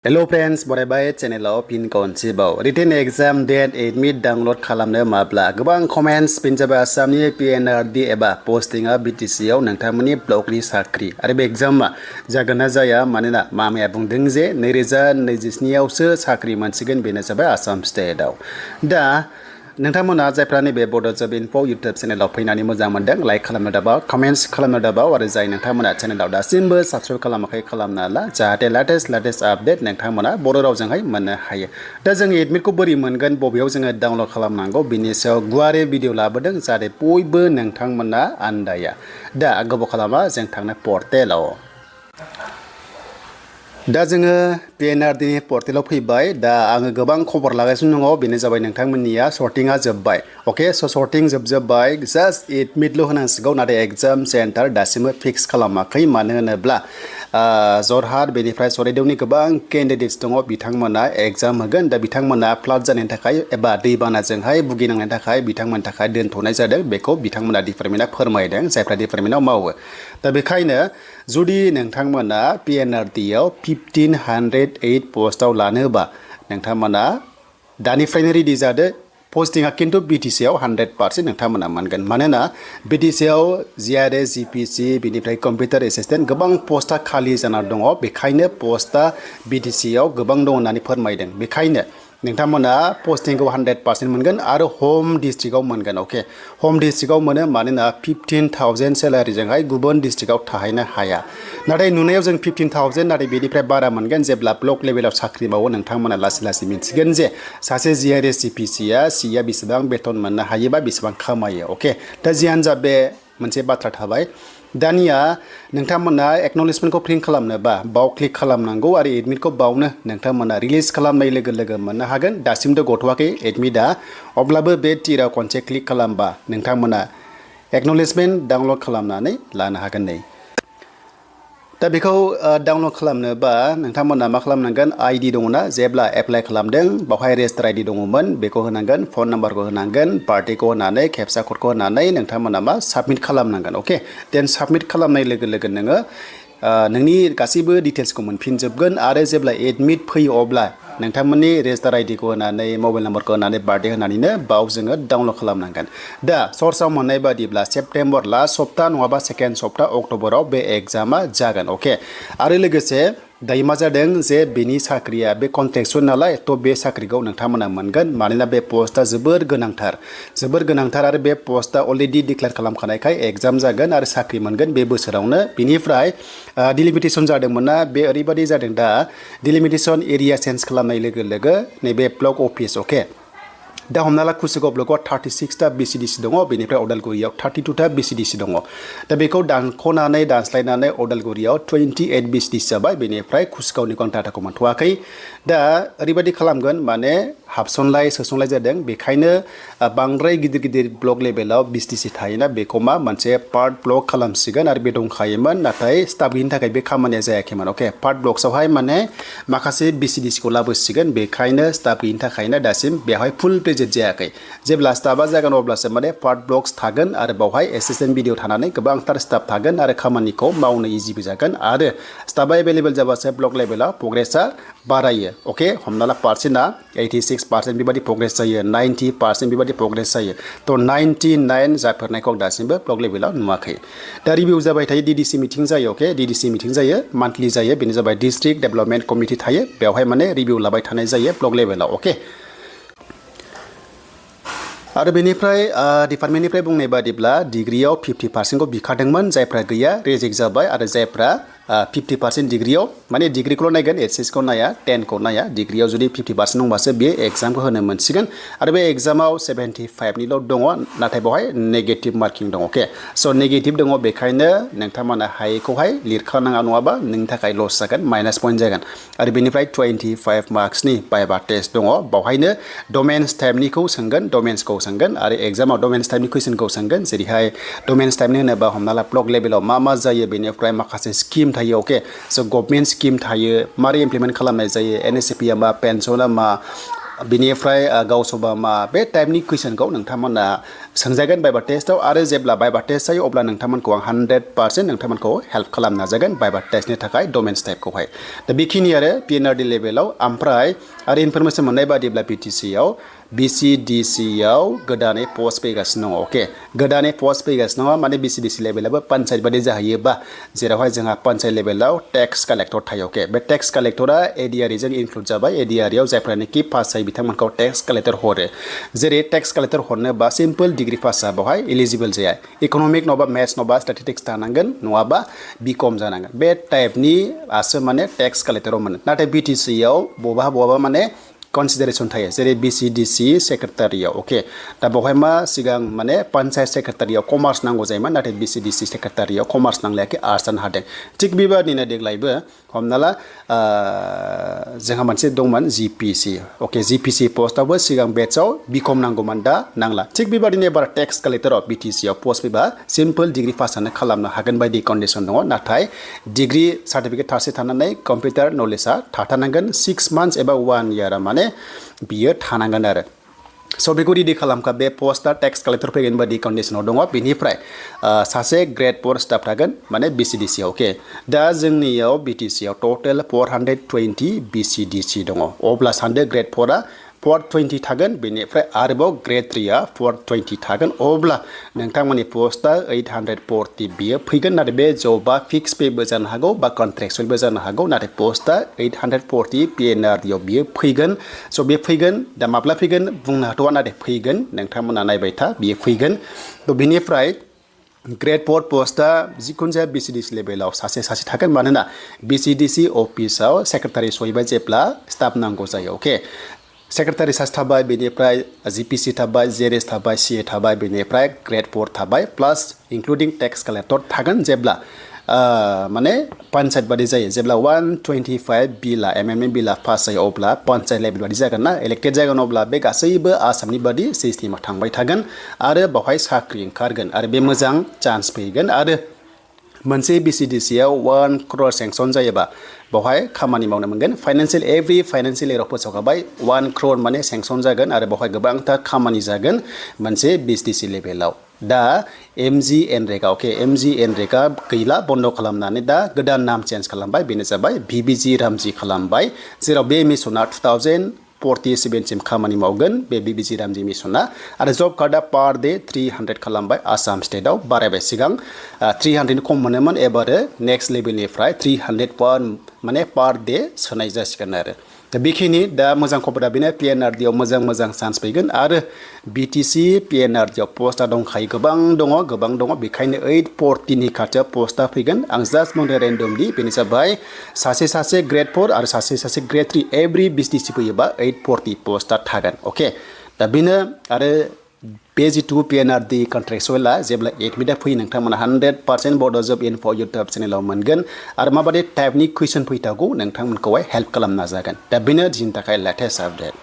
Hello friends, बरायबाय चेनेलाव फिन खनसेबाव written exam date admit download खालामनो माब्ला गोबां कमेन्ट्स फिन जाबाय आसामनि PNRD एबा पोस्टिंआ BTC आव नोंथांमोननि ब्लकनि साख्रि आरो बे एग्जामा जागोन ना जाया मानोना मामाया बुंदों जे 2027 आवसो साख्रि मोनसिगोन बेनो जाबाय आसाम स्टेटआव दा नोंथांमोना जायफ्रा नैबे बड' जब इनफो इउटुब चेनेलाव फैनानै मोजां मोनदों लाइक खालामनो दाबाव कमेन्ट्स खालामनो दाबाव आरो जाय नोंथांमोना चेनेलाव दासिमबो साबस्क्राइब खालामाखै खालामना ला जाहाथे लेटेस्ट आपडेट नोंथांमोना बर' रावजोंहाय मोननो हायो दा जों एडमिटखौ बोरै मोनगोन बबेयाव जोङो डाउनलड खालामनांगौ बिनि सायाव गुवारै भिडिअ लाबोदों जाहाथे बयबो नोंथांमोना आन्दाया दा गोबाव खालामा जों थांनो पर्टेलाव दा जोङो PNRD नि पर्टेलाव फैबाय दा आङो गोबां खबर लागासिनो दङ बेनो जाबाय नोंथांमोननिया सर्टिंआ जोब्बाय अके स सर्टिं जोबजोब्बाय जास्ट एडमिटल' होनांसिगौ नाथाय एग्जाम सेन्टार दासिमबो फिक्स खालामाखै मानो होनोब्ला जरहाट बेनिफ्राय चराइदेवनि गोबां केन्डिडेट्स दङ बिथांमोना एग्जाम होगोन दा बिथांमोना फ्लाड जानायनि थाखाय एबा दैबानाजोंहाय भुगिनांनायनि थाखाय बिथांमोननि थाखाय दोनथ'नाय जादों बेखौ बिथांमोना डिपार्टमेन्टआ फोरमायदों जायफ्रा डिपार्टमेन्टआव मावो दा बेखायनो जुदि नोंथांमोना PNRD आव 1508 पस्टआव लानोबा नोंथांमोना दानिफ्रायनो रेडि जादो पस्टिंआ किन्तु BTC आव 100% नोंथांमोना मोनगोन मानोना BTC आव GRS GPC बिनिफ्राय कम्पिउटार एसिस्टेन्ट गोबां पस्टआ खालि जाना दङ बेखायनो पस्टआ BTC आव गोबां दङ होननानै फोरमायदों बेखायनो नोंथांमोना पस्टिंखौ 100% मोनगोन आरो होम डिस्ट्रिक्टआव मोनगोन अके होम डिस्ट्रिक्टआव मोनो मानोना 15,000 सेलारिजोंहाय गुबुन डिस्ट्रिक्टआव थाहैनो हाया नाथाय नुनायाव जों 15,000 नाथाय बेनिफ्राय बारा मोनगोन जेब्ला ब्लक लेभेलाव साख्रि मावो नोंथांमोना लासै मिन्थिगोन जे सासे GRS GPCआ CA बेसेबां बेथन मोननो हायोबा बेसेबां खामायो अके दा जियानो जा बे मोनसे बाथ्रा थाबाय दानिया नोंथांमोना एक्न'लेजमेन्टखौ प्रिन्ट खालामनोबा बाव क्लिक खालामनांगौ आरो एडमिटखौ बावनो नोंथांमोना रिलिज खालामनाय लोगो मोननो हागोन दासिमबो गथ'वाखै एडमिटआ अब्लाबो बे टिराव खनसे क्लिक खालामबा नोंथांमोना एक्न'लेजमेन्ट डाउनलड खालामनानै लानो हागोन नै दा बेखौ डाउनलड खालामनोबा नोंथांमोना मा खालामनांगोन आईडी दङना जेब्ला एप्लाइ खालामदों बावहाय रेजिस्टार आईडी दङमोन बेखौ होनांगोन फन नाम्बारखौ होनांगोन पार्टिखौ होनानै केपचा क'डखौ होनानै नोंथांमोना मा साबमिट खालामनांगोन अके देन साबमिट खालामनाय लोगो नोङो नोंनि गासैबो डिटेल्सखौ मोनफिनजोबगोन आरो जेब्ला एडमिट फैयो अब्ला नोंथांमोननि रेजिस्टार आईडीखौ होनानै मबाइल नाम्बारखौ होनानै बार्थडे होनानैनो बाव जोङो डाउनलड खालामनांगोन दा सर्सआव मोननाय बादिब्ला सेप्टेम्बर लास्ट सप्ता नङाबा सेकेन्ड सप्ता अक्ट'बराव बे एग्जामा जागोन अके आरो लोगोसे दायो मा जादों जे बेनि साख्रिया बे कन्ट्रेक्टसुवेल नालाय थ' बे साख्रिखौ नोंथांमोना मोनगोन मानोना बे पस्टआ जोबोर गोनांथार आरो बे पस्टआ अलरेडि डिक्लेयार खालामखानायखाय एग्जाम जागोन आरो साख्रि मोनगोन बे बोसोरावनो बिनिफ्राय डिलिमिटेसन जादोंमोन ना बे ओरैबायदि जादों दा डिलिमिटेसन एरिया चेन्ज खालामनाय लोगो नैबे ब्लक अफिस अके दा हमना ला कुसुगाव ब्लकआव 36टा BCDC दङ बेनिफ्राय अदालगुरियाव 32टा BCDC दङ दा बेखौ दानस्लायनानै अदालगुरियाव 28 BCDC जाबाय बेनिफ्राय कुसुगावनि कन्ट्राक्टखौ मोनथ'वाखै दा ओरैबायदि खालामगोन माने हाबसनलाय सोसनलाय जादों बेखायनो बांद्राय गिदिर ब्लक लेभेलाव BCDC थायोना बेखौ मा मोनसे पार्ट ब्लक खालामसिगोन आरो बे दंखायोमोन नाथाय स्टाफ गैयिनि थाखाय बे खामानिया जायाखैमोन अके पार्ट ब्लक्सआवहाय माने माखासे BCDCखौ लाबोसिगोन बेखायनो स्टाफ गैयिनि थाखायनो दासिम बेवहाय फुल प्रेजेन्ट जायाखै जेब्ला स्टाफआ जागोन अब्लासो माने पार्ट ब्लक्स थागोन आरो बावहाय एसिस्टेन्ट भिडिअ थानानै गोबांथार स्टाफ थागोन आरो खामानिखौ मावनो इजिबो जागोन आरो स्टाफआ एभेलेबल जाबासो ब्लक लेभेलाव प्रग्रेसआ बारायो अके हमना ला पार्सेन्टआ 86% बेबायदि प्रग्रेस जायो 90% बेबायदि प्रग्रेस जायो थ' 99 जाफेरनायखौ आं दासिमबो ब्लक लेभेलाव नुवाखै दा रिभिउ जाबाय थायो DDC मिटिं जायो अके DDC मिटिं जायो मान्थलि जायो बेनो जाबाय डिस्ट्रिक्ट डेभेलपमेन्ट कमिटि थायो बेवहाय माने रिभिउ लाबाय थानाय जायो ब्लक लेभेलाव अके आरो बेनिफ्राय डिपार्टमेन्टनिफ्राय बुंनाय बादिब्ला डिग्रियाव 50% खौ बिखादोंमोन जायफ्रा गैया रिजेक्ट जाबाय आरो जायफ्रा 50% डिग्रियाव माने डिग्रिखौल' नायगोन HSखौ नाया 10 खौ नाया डिग्रियाव जुदि 50% दंबासो बे एग्जामखौ होनो मोनसिगोन आरो बे एग्जामाव 75निल' दङ नाथाय बेवहाय नेगेटिभ मार्किं दङ अके स' नेगेटिभ दङ बेखायनो नोंथांमोना हायैखौहाय लिरखानाङा नङाबा नोंनि थाखाय लस जागोन माइनास पइन्ट जागोन आरो बेनिफ्राय 25 मार्क्सनि भाइभा टेस्ट दङ बावहायनो डमेन्स टाइपनिखौ सोंगोन आरो एग्जामाव डमेन्स टाइपनि कुइसनखौ सोंगोन जेरैहाय डमेन्स टाइपनि होनोबा हमना ला ब्लक लेभेलाव मा जायो बेनिफ्राय माखासे स्किम थायो अके स' गभर्नमेन्ट स्किम थायो मारै इमप्लिमेन्ट खालामनाय जायो NSCP मा पेन्सना मा बिनिफ्राय गावसोबा मा बे टाइपनि कुइसनखौ नोंथांमोना सोंजागोन बाइबा टेस्टआव आरो जेब्ला बाइबा टेस्ट जायो अब्ला नोंथांमोनखौ आं 100% नोंथांमोनखौ हेल्प खालामनो नाजागोन बाइबा टेस्टनि थाखाय डमेन्स टाइपखौहाय दा बेखिनि आरो PNRD लेभेलाव ओमफ्राय आरो इनफरमेसन मोननाय बादिब्ला BTC आव VCDC आव गोदानै पस्ट फैगासिनो दङ अके गोदानै पस्ट फैगासिनो दङ माने VCDC लेभेलाबो पन्चायत बादि जाहैयोबा जेरावहाय जोंहा पन्चायत लेभेलाव टेक्स कालेक्टर थायो अके बे टेक्स कालेक्टरा ADRE जों इनक्लुड जाबाय ADRE आव जायफ्रानोखि पास जायो बिथांमोनखौ टेक्स कालेक्टर हरो जेरै टेक्स कालेक्टर हरनोबा सिम्पल डिग्री पास जाबावहाय एलिजिबल जाया इकोनॉमिक नङाबा मैथ्स नङाबा स्टैटिस्टिक्स थानांगोन नङाबा BCom जानांगोन बे टाइपनि आसो माने टेक्स कालेक्टराव मोनो नाथाय BTC आव बबा माने कन्सिडारेशन थायो जेरै VCDC सेक्रेटारियाव ओके दा बेवहाय मा सिगां माने पन्चायत सेक्रेटारियाव कमार्स नांगौ जायोमोन नाथाय VCDC सेक्रेटारियाव कमार्स नांलायाखै आर्ट्स जानो हादों थिग बेबादिनो देग्लायबो हमना ला जोंहा मोनसे दंमोन GPC ओके GPC पस्टआवबो सिगां बेचआव BCom नांगौमोन दा नांला थिग बेबादिनो एबार टेक्स कालेक्टराव BTC आव पस्ट फैबा सिम्पल डिग्री पासआनो खालामनो हागोन बायदि कन्डिशन दङ नाथाय डिग्री सार्टिफिकेट थारसे थानानै कम्पिउटार नलेजआ थाथारनांगोन 6 months एबा 1 year माने बियो थानांगोन आरो स' बेखौ रेडि खालामखा बे पस्टआ टेक्स कालेक्टर फैगोन बायदि कन्डिशनाव दङ बेनिफ्राय सासे ग्रेड 4 स्टाफ थागोन माने BCDC आव अके दा जोंनियाव BTC आव टटेल 420 BCDC दङ अब्ला सानदो ग्रेड 4आ 420 थागोन बेनिफ्राय आरोबाव ग्रेड 3आ 420 थागोन अब्ला नोंथांमोननि पस्टआ 840 बियो फैगोन नाथाय बे जबा फिक्स पेबो जानो हागौ बा कन्ट्रेक्चुयेलबो जानो हागौ नाथाय पस्टआ 840 PNRD आव बियो फैगोन स' बे फैगोन दा माब्ला फैगोन बुंनो हाथ'वा नाथाय फैगोन नोंथांमोना नायबाय था बियो फैगोन थ' बिनिफ्राय ग्रेड 4 पस्टआ जिखुनु जाया BCDC लेभेलाव सासे थागोन मानोना BCDC अफिसाव सेक्रेटारि सहैबा जेब्ला स्टाफ नांगौ जायो अके सेक्रेटारि सासे थाबाय बेनिफ्राय GPC थाबाय JRS थाबाय CA थाबाय बेनिफ्राय ग्रेड 4 थाबाय प्लास इंक्लुडिं टेक्स कालेक्टर थागोन जेब्ला माने पन्चायत बादि जायो जेब्ला 125 बिला MME बिला पास जायो अब्ला पन्चायत लेभेल बादि जागोन ना इलेक्टेड जागोन अब्ला बे गासैबो आसामनि बादि सिस्टेमा थांबाय थागोन आरो बावहाय साख्रि ओंखारगोन आरो बे मोजां चान्स फैगोन आरो मोनसे BCDC आव 1 crore सेंक्सन जायोबा बावहाय खामानि मावनो मोनगोन फाइनान्शियल एभ्रि फाइनान्शियल इयाराव फोसावखाबाय 1 crore माने सेंक्सन जागोन आरो बावहाय गोबांथार खामानि जागोन मोनसे BCDC लेभेलाव दा MGNREGA अके MGNREGA गैला बन्द खालामनानै दा गोदान नाम चेन्ज खालामबाय बेनो जाबाय VBG रामजी खालामबाय जेराव बे मिसना 2047 सिम खामानि मावगोन बे VBG रामजी मिसना आरो जब कार्डआ पार डे 300 खालामबाय आसाम स्टेटआव बारायबाय सिगां 300 खम मोनोमोन एबारो नेक्स्ट लेभेलनिफ्राय 301 माने पार डे सोनाय जासिगोन आरो दा बेखिनि दा मोजां खबरा बेनो PNRD आव मोजां चान्स फैगोन आरो BTC PNRD आव पस्टआ दंखायो गोबां दङ बेखायनो 840 नि खाथियाव पस्टआ फैगोन आं जास्ट बुंदों रेन्डमलि बेनो जाबाय सासे ग्रेड 4 आरो सासे ग्रेड 3 एभ्रि BCDC फैयोबा 840 पस्टआ थागोन अके दा बेनो आरो बे जिथु PNRD कन्ट्रेक्चुयेलआ जेब्ला एडमिटआ फैयो नोंथांमोना 100% बड' जब इनफो इउटुब चेनेलाव मोनगोन आरो माबायदि टाइपनि कुइसन फैथावगौ नोंथांमोनखौहाय हेल्प खालामनो नाजागोन दा बेनो दिनैनि थाखाय लेटेस्ट आपडेट